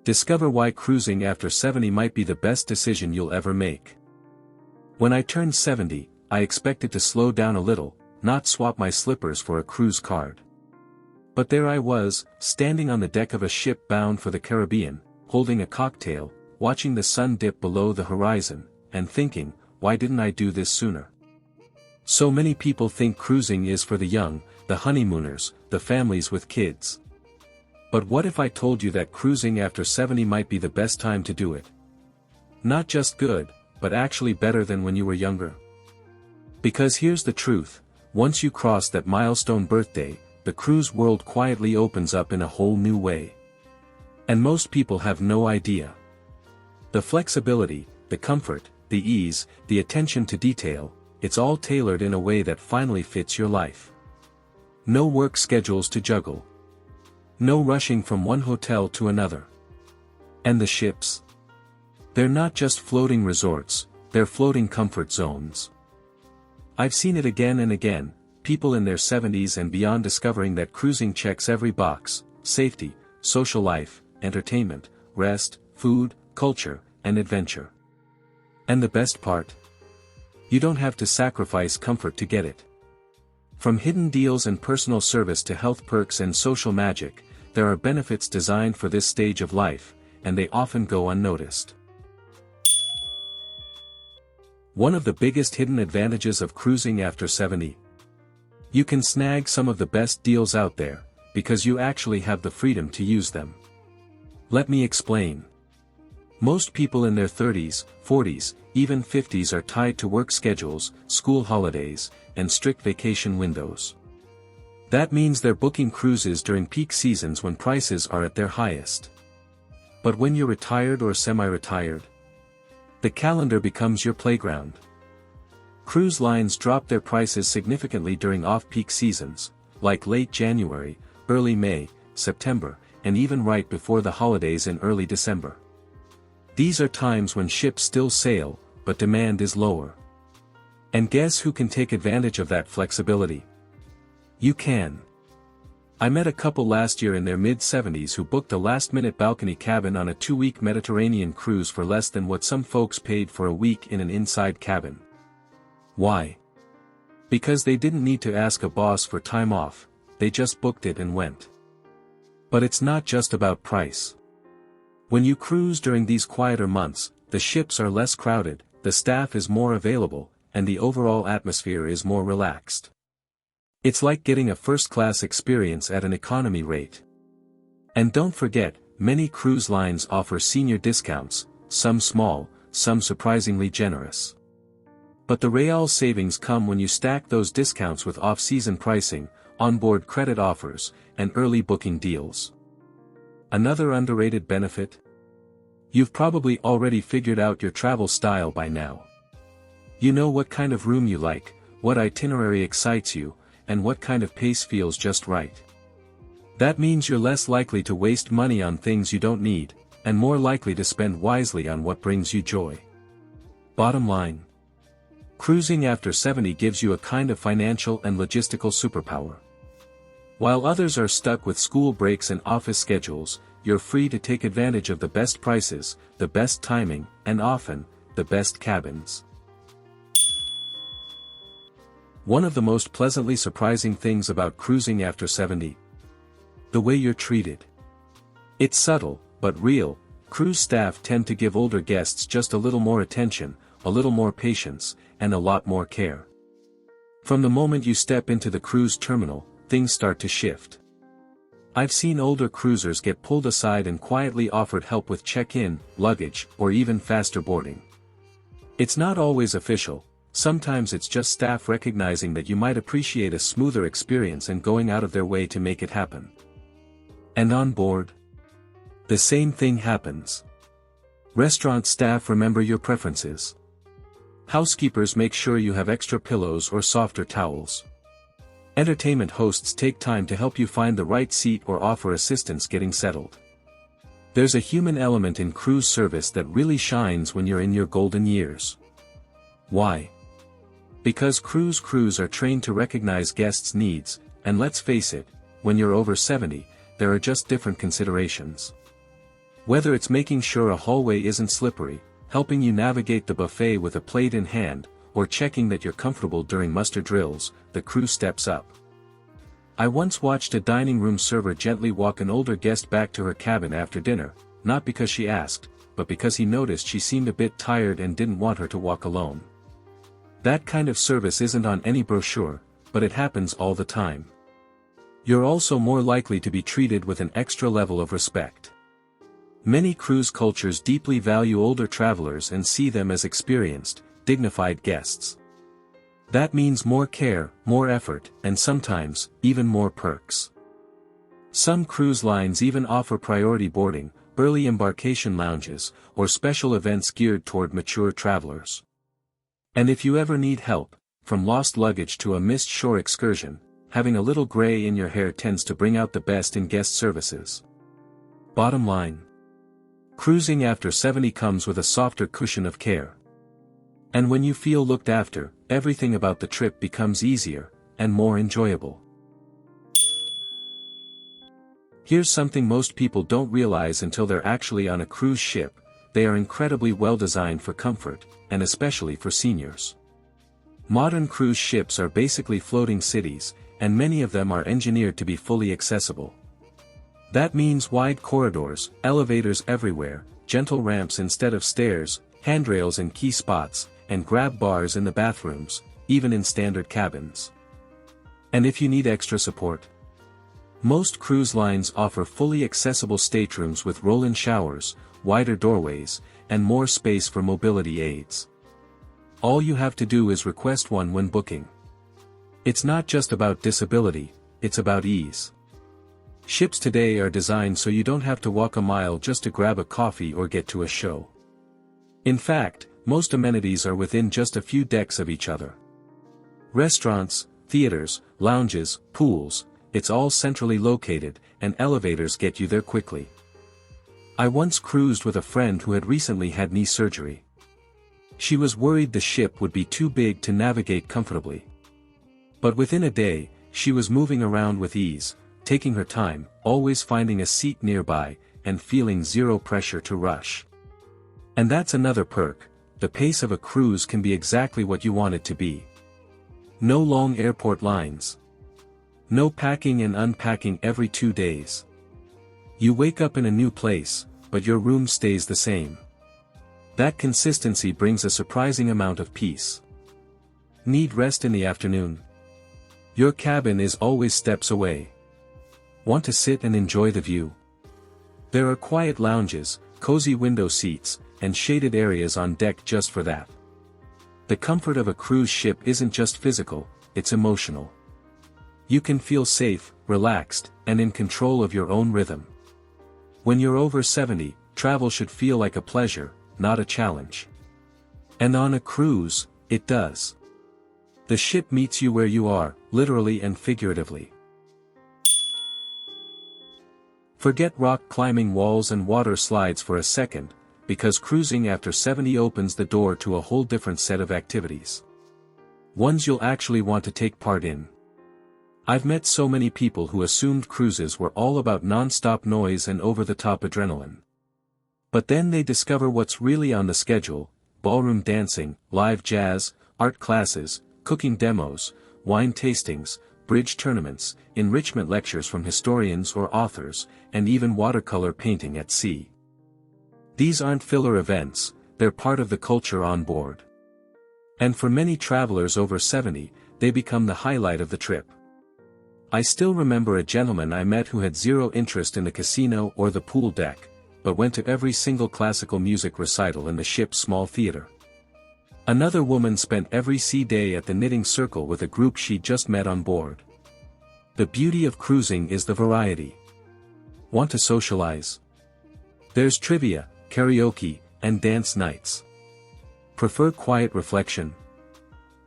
Discover why cruising after 70 might be the best decision you'll ever make. When I turned 70, I expected to slow down a little, not swap my slippers for a cruise card. But there I was, standing on the deck of a ship bound for the Caribbean, holding a cocktail, watching the sun dip below the horizon, and thinking, why didn't I do this sooner? So many people think cruising is for the young, the honeymooners, the families with kids. But what if I told you that cruising after 70 might be the best time to do it? Not just good, but actually better than when you were younger. Because here's the truth, once you cross that milestone birthday, the cruise world quietly opens up in a whole new way. And most people have no idea. The flexibility, the comfort, the ease, the attention to detail, it's all tailored in a way that finally fits your life. No work schedules to juggle. No rushing from one hotel to another. And the ships? They're not just floating resorts, they're floating comfort zones. I've seen it again and again, people in their 70s and beyond discovering that cruising checks every box: safety, social life, entertainment, rest, food, culture, and adventure. And the best part? You don't have to sacrifice comfort to get it. From hidden deals and personal service to health perks and social magic, there are benefits designed for this stage of life, and they often go unnoticed. One of the biggest hidden advantages of cruising after 70. You can snag some of the best deals out there, because you actually have the freedom to use them. Let me explain. Most people in their 30s, 40s, even 50s are tied to work schedules, school holidays, and strict vacation windows. That means they're booking cruises during peak seasons when prices are at their highest. But when you're retired or semi-retired, the calendar becomes your playground. Cruise lines drop their prices significantly during off-peak seasons, like late January, early May, September, and even right before the holidays in early December. These are times when ships still sail, but demand is lower. And guess who can take advantage of that flexibility? You can. I met a couple last year in their mid-70s who booked a last-minute balcony cabin on a 2-week Mediterranean cruise for less than what some folks paid for a week in an inside cabin. Why? Because they didn't need to ask a boss for time off, they just booked it and went. But it's not just about price. When you cruise during these quieter months, the ships are less crowded, the staff is more available, and the overall atmosphere is more relaxed. It's like getting a first-class experience at an economy rate. And don't forget, many cruise lines offer senior discounts, some small, some surprisingly generous. But the real savings come when you stack those discounts with off-season pricing, onboard credit offers, and early booking deals. Another underrated benefit? You've probably already figured out your travel style by now. You know what kind of room you like, what itinerary excites you, and what kind of pace feels just right. That means you're less likely to waste money on things you don't need, and more likely to spend wisely on what brings you joy. Bottom line. Cruising after 70 gives you a kind of financial and logistical superpower. While others are stuck with school breaks and office schedules, you're free to take advantage of the best prices, the best timing, and often, the best cabins. One of the most pleasantly surprising things about cruising after 70. The way you're treated. It's subtle, but real. Cruise staff tend to give older guests just a little more attention, a little more patience, and a lot more care. From the moment you step into the cruise terminal, things start to shift. I've seen older cruisers get pulled aside and quietly offered help with check-in, luggage, or even faster boarding. It's not always official, sometimes it's just staff recognizing that you might appreciate a smoother experience and going out of their way to make it happen. And on board? The same thing happens. Restaurant staff remember your preferences. Housekeepers make sure you have extra pillows or softer towels. Entertainment hosts take time to help you find the right seat or offer assistance getting settled. There's a human element in cruise service that really shines when you're in your golden years. Why? Because cruise crews are trained to recognize guests' needs, and let's face it, when you're over 70, there are just different considerations. Whether it's making sure a hallway isn't slippery, helping you navigate the buffet with a plate in hand, or checking that you're comfortable during muster drills, the crew steps up. I once watched a dining room server gently walk an older guest back to her cabin after dinner, not because she asked, but because he noticed she seemed a bit tired and didn't want her to walk alone. That kind of service isn't on any brochure, but it happens all the time. You're also more likely to be treated with an extra level of respect. Many cruise cultures deeply value older travelers and see them as experienced, dignified guests. That means more care, more effort, and sometimes, even more perks. Some cruise lines even offer priority boarding, early embarkation lounges, or special events geared toward mature travelers. And if you ever need help, from lost luggage to a missed shore excursion, having a little gray in your hair tends to bring out the best in guest services. Bottom line: cruising after 70 comes with a softer cushion of care. And when you feel looked after, everything about the trip becomes easier, and more enjoyable. Here's something most people don't realize until they're actually on a cruise ship: they are incredibly well designed for comfort, and especially for seniors. Modern cruise ships are basically floating cities, and many of them are engineered to be fully accessible. That means wide corridors, elevators everywhere, gentle ramps instead of stairs, handrails in key spots, and grab bars in the bathrooms, even in standard cabins. And if you need extra support, most cruise lines offer fully accessible staterooms with roll-in showers, wider doorways, and more space for mobility aids. All you have to do is request one when booking. It's not just about disability, it's about ease. Ships today are designed so you don't have to walk a mile just to grab a coffee or get to a show. In fact, most amenities are within just a few decks of each other. Restaurants, theaters, lounges, pools, it's all centrally located, and elevators get you there quickly. I once cruised with a friend who had recently had knee surgery. She was worried the ship would be too big to navigate comfortably. But within a day, she was moving around with ease, taking her time, always finding a seat nearby, and feeling zero pressure to rush. And that's another perk: the pace of a cruise can be exactly what you want it to be. No long airport lines. No packing and unpacking every 2 days. You wake up in a new place, but your room stays the same. That consistency brings a surprising amount of peace. Need rest in the afternoon? Your cabin is always steps away. Want to sit and enjoy the view? There are quiet lounges, cozy window seats, and shaded areas on deck just for that. The comfort of a cruise ship isn't just physical, it's emotional. You can feel safe, relaxed, and in control of your own rhythm. When you're over 70, travel should feel like a pleasure, not a challenge. And on a cruise, it does. The ship meets you where you are, literally and figuratively. Forget rock climbing walls and water slides for a second, because cruising after 70 opens the door to a whole different set of activities. Ones you'll actually want to take part in. I've met so many people who assumed cruises were all about non-stop noise and over-the-top adrenaline. But then they discover what's really on the schedule: ballroom dancing, live jazz, art classes, cooking demos, wine tastings, bridge tournaments, enrichment lectures from historians or authors, and even watercolor painting at sea. These aren't filler events, they're part of the culture on board. And for many travelers over 70, they become the highlight of the trip. I still remember a gentleman I met who had zero interest in the casino or the pool deck, but went to every single classical music recital in the ship's small theater. Another woman spent every sea day at the knitting circle with a group she'd just met on board. The beauty of cruising is the variety. Want to socialize? There's trivia, karaoke, and dance nights. Prefer quiet reflection?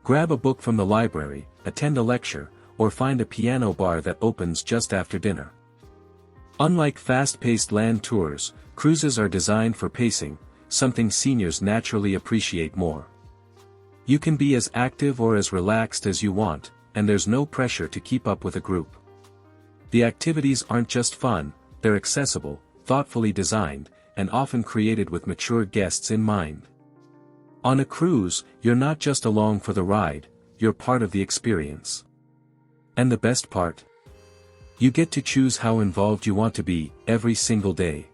Grab a book from the library, attend a lecture, or find a piano bar that opens just after dinner. Unlike fast-paced land tours, cruises are designed for pacing, something seniors naturally appreciate more. You can be as active or as relaxed as you want, and there's no pressure to keep up with a group. The activities aren't just fun, they're accessible, thoughtfully designed, and often created with mature guests in mind. On a cruise, you're not just along for the ride, you're part of the experience. And the best part? You get to choose how involved you want to be, every single day.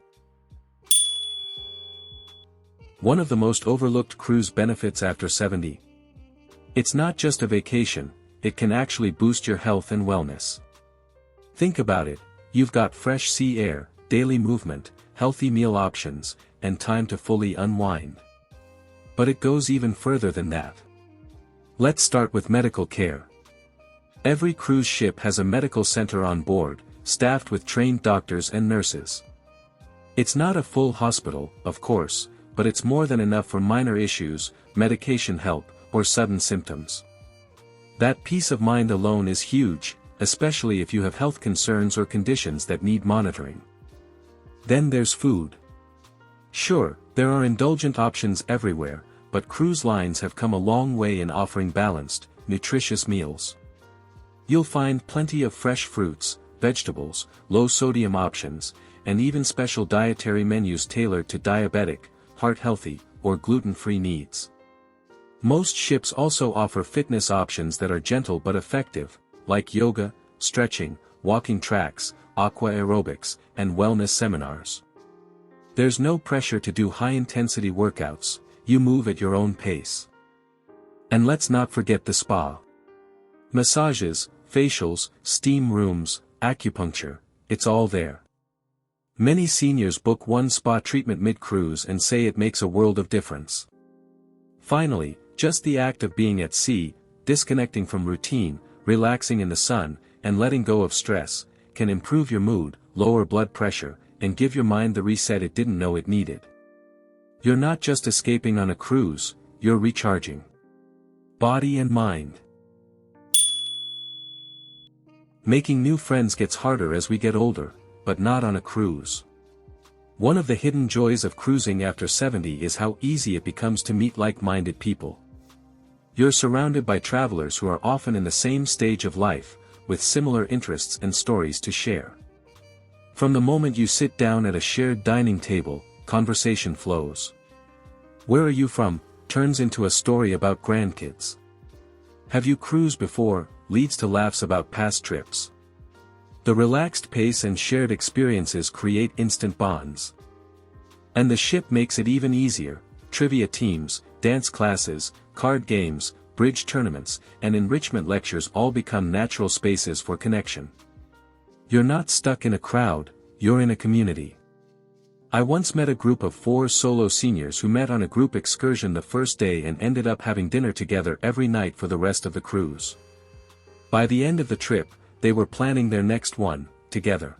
One of the most overlooked cruise benefits after 70. It's not just a vacation, it can actually boost your health and wellness. Think about it, you've got fresh sea air, daily movement, healthy meal options, and time to fully unwind. But it goes even further than that. Let's start with medical care. Every cruise ship has a medical center on board, staffed with trained doctors and nurses. It's not a full hospital, of course, but it's more than enough for minor issues, medication help, or sudden symptoms. That peace of mind alone is huge, especially if you have health concerns or conditions that need monitoring. Then there's food. Sure, there are indulgent options everywhere, but cruise lines have come a long way in offering balanced, nutritious meals. You'll find plenty of fresh fruits, vegetables, low-sodium options, and even special dietary menus tailored to diabetic, heart-healthy, or gluten-free needs. Most ships also offer fitness options that are gentle but effective, like yoga, stretching, walking tracks, aqua aerobics, and wellness seminars. There's no pressure to do high-intensity workouts, you move at your own pace. And let's not forget the spa. Massages, facials, steam rooms, acupuncture, it's all there. Many seniors book one spa treatment mid-cruise and say it makes a world of difference. Finally, just the act of being at sea, disconnecting from routine, relaxing in the sun, and letting go of stress, can improve your mood, lower blood pressure, and give your mind the reset it didn't know it needed. You're not just escaping on a cruise, you're recharging body and mind. Making new friends gets harder as we get older, but not on a cruise. One of the hidden joys of cruising after 70 is how easy it becomes to meet like-minded people. You're surrounded by travelers who are often in the same stage of life, with similar interests and stories to share. From the moment you sit down at a shared dining table, conversation flows. "Where are you from?" turns into a story about grandkids. "Have you cruised before?" leads to laughs about past trips. The relaxed pace and shared experiences create instant bonds. And the ship makes it even easier. Trivia teams, dance classes, card games, bridge tournaments, and enrichment lectures all become natural spaces for connection. You're not stuck in a crowd, you're in a community. I once met a group of 4 solo seniors who met on a group excursion the first day and ended up having dinner together every night for the rest of the cruise. By the end of the trip, they were planning their next one, together.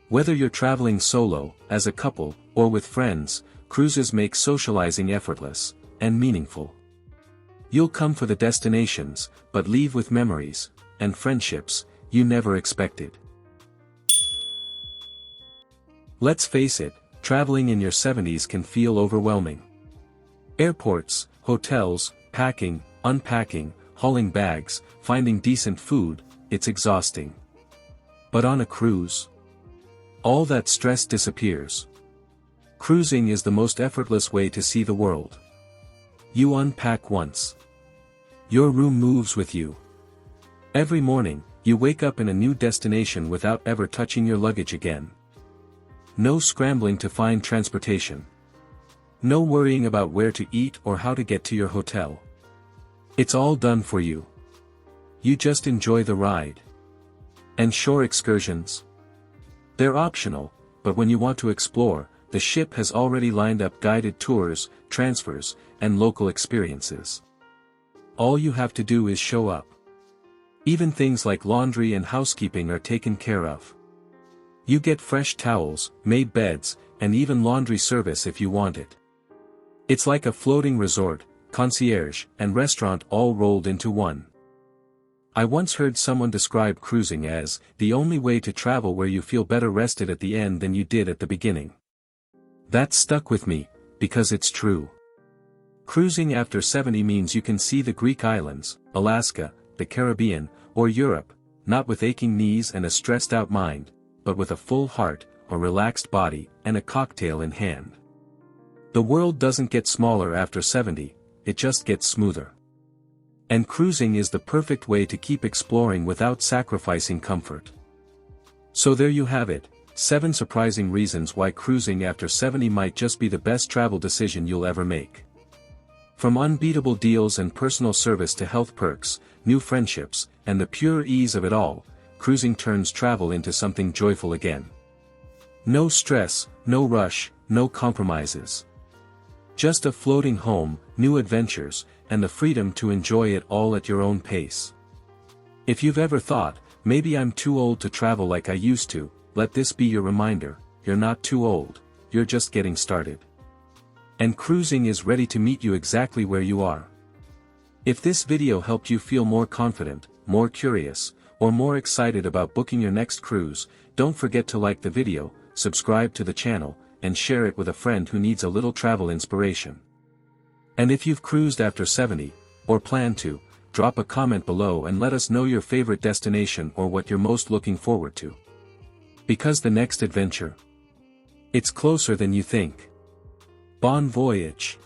Whether you're traveling solo, as a couple, or with friends, cruises make socializing effortless and meaningful. You'll come for the destinations, but leave with memories and friendships you never expected. Let's face it, traveling in your 70s can feel overwhelming. Airports, hotels, packing, unpacking, hauling bags, finding decent food, it's exhausting. But on a cruise, all that stress disappears. Cruising is the most effortless way to see the world. You unpack once. Your room moves with you. Every morning, you wake up in a new destination without ever touching your luggage again. No scrambling to find transportation. No worrying about where to eat or how to get to your hotel. It's all done for you. You just enjoy the ride. And shore excursions? They're optional, but when you want to explore, the ship has already lined up guided tours, transfers, and local experiences. All you have to do is show up. Even things like laundry and housekeeping are taken care of. You get fresh towels, made beds, and even laundry service if you want it. It's like a floating resort, concierge, and restaurant all rolled into one. I once heard someone describe cruising as the only way to travel where you feel better rested at the end than you did at the beginning. That stuck with me, because it's true. Cruising after 70 means you can see the Greek islands, Alaska, the Caribbean, or Europe, not with aching knees and a stressed-out mind, but with a full heart, a relaxed body, and a cocktail in hand. The world doesn't get smaller after 70, it just gets smoother. And cruising is the perfect way to keep exploring without sacrificing comfort. So there you have it, 7 surprising reasons why cruising after 70 might just be the best travel decision you'll ever make. From unbeatable deals and personal service to health perks, new friendships, and the pure ease of it all, cruising turns travel into something joyful again. No stress, no rush, no compromises. Just a floating home, new adventures, and the freedom to enjoy it all at your own pace. If you've ever thought, maybe I'm too old to travel like I used to, let this be your reminder, you're not too old, you're just getting started. And cruising is ready to meet you exactly where you are. If this video helped you feel more confident, more curious, or more excited about booking your next cruise, don't forget to like the video, subscribe to the channel, and share it with a friend who needs a little travel inspiration. And if you've cruised after 70, or plan to, drop a comment below and let us know your favorite destination or what you're most looking forward to. Because the next adventure, it's closer than you think. Bon voyage!